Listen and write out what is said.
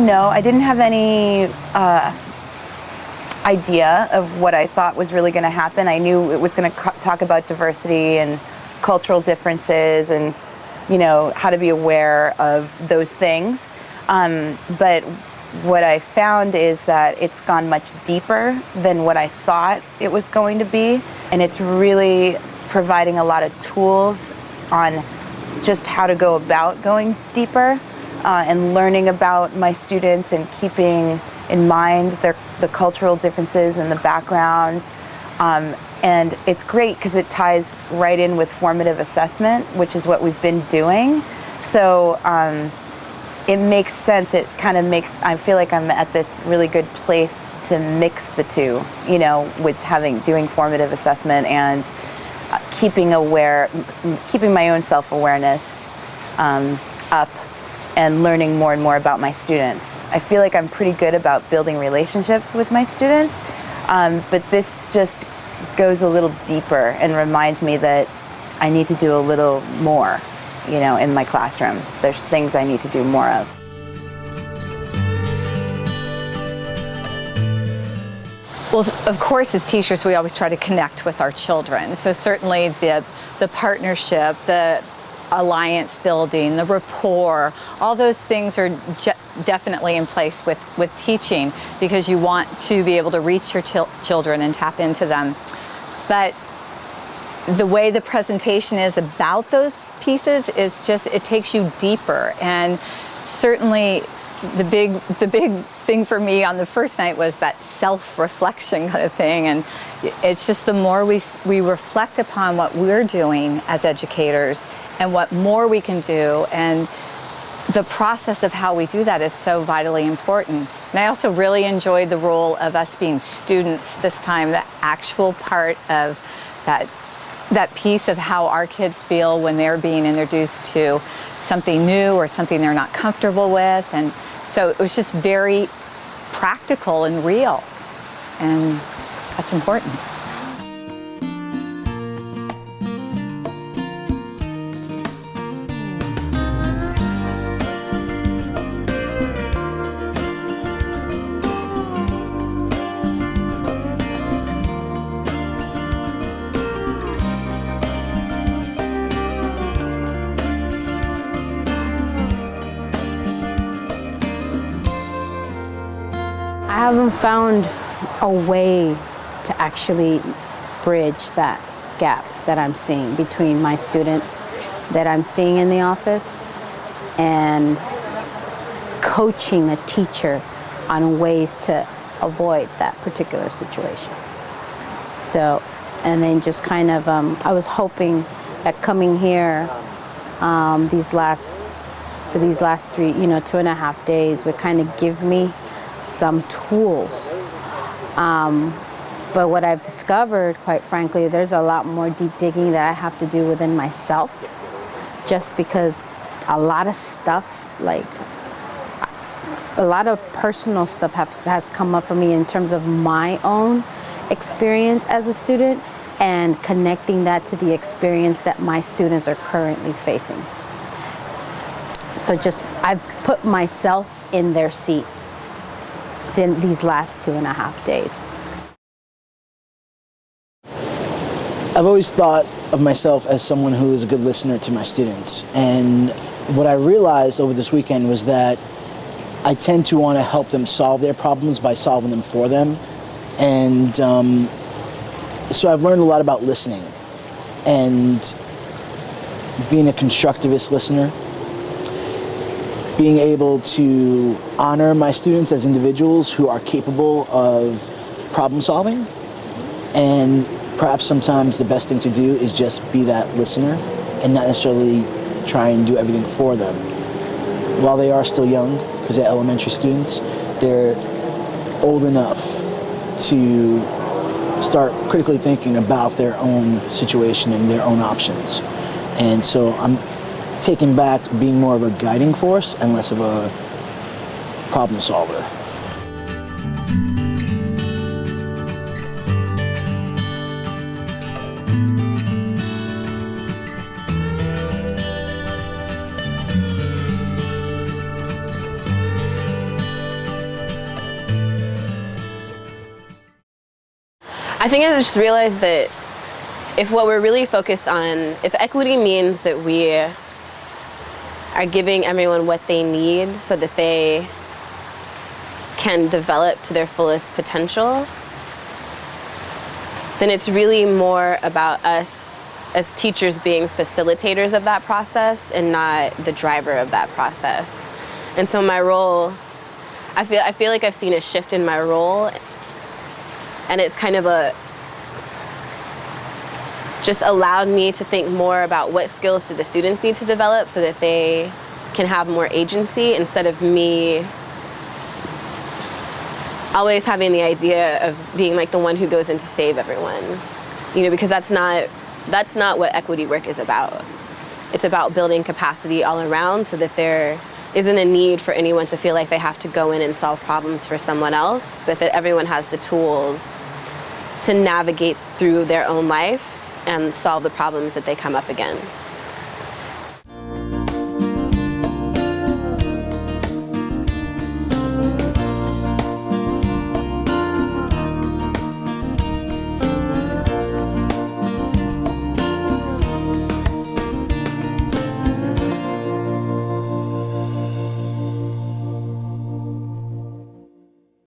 know. I didn't have any idea of what I thought was really going to happen. I knew it was going to talk about diversity and cultural differences and, you know, how to be aware of those things. But what I found is that it's gone much deeper than what I thought it was going to be. And it's really providing a lot of tools on just how to go about going deeper and learning about my students and keeping in mind the cultural differences and the backgrounds. And it's great because it ties right in with formative assessment, which is what we've been doing. So it makes sense. It kind of makes, I feel like I'm at this really good place to mix the two, you know, with doing formative assessment and keeping my own self-awareness up and learning more and more about my students. I feel like I'm pretty good about building relationships with my students, but this just goes a little deeper and reminds me that I need to do a little more, you know, in my classroom. There's things I need to do more of. Well, of course, as teachers, we always try to connect with our children. So certainly the partnership, the alliance building, the rapport, all those things are definitely in place with teaching, because you want to be able to reach your children and tap into them. But the way the presentation is about those pieces is just, it takes you deeper. And certainly the big thing for me on the first night was that self-reflection kind of thing. And it's just the more we reflect upon what we're doing as educators and what more we can do, and the process of how we do that is so vitally important. And I also really enjoyed the role of us being students this time, the actual part of that piece of how our kids feel when they're being introduced to something new or something they're not comfortable with. And so it was just very practical and real, and that's important. I haven't found a way to actually bridge that gap that I'm seeing between my students that I'm seeing in the office and coaching a teacher on ways to avoid that particular situation. So, and then just kind of, I was hoping that coming here these last 3, 2.5 days would kind of give me some tools. But what I've discovered, quite frankly, there's a lot more deep digging that I have to do within myself, just because a lot of stuff, like a lot of personal stuff has come up for me in terms of my own experience as a student and connecting that to the experience that my students are currently facing. So just, I've put myself in their seat in these last 2.5 days. I've always thought of myself as someone who is a good listener to my students, and what I realized over this weekend was that I tend to want to help them solve their problems by solving them for them. And so I've learned a lot about listening and being a constructivist listener, being able to honor my students as individuals who are capable of problem solving. And perhaps sometimes the best thing to do is just be that listener and not necessarily try and do everything for them. While they are still young, because they're elementary students, they're old enough to start critically thinking about their own situation and their own options. And so I'm taking back being more of a guiding force and less of a problem solver. I think I just realized that if what we're really focused on, if equity means that we are giving everyone what they need so that they can develop to their fullest potential, then it's really more about us as teachers being facilitators of that process and not the driver of that process. And so my role, I feel like I've seen a shift in my role, and it's kind of just allowed me to think more about what skills do the students need to develop so that they can have more agency, instead of me always having the idea of being like the one who goes in to save everyone. You know, because that's not what equity work is about. It's about building capacity all around so that there isn't a need for anyone to feel like they have to go in and solve problems for someone else, but that everyone has the tools to navigate through their own life and solve the problems that they come up against.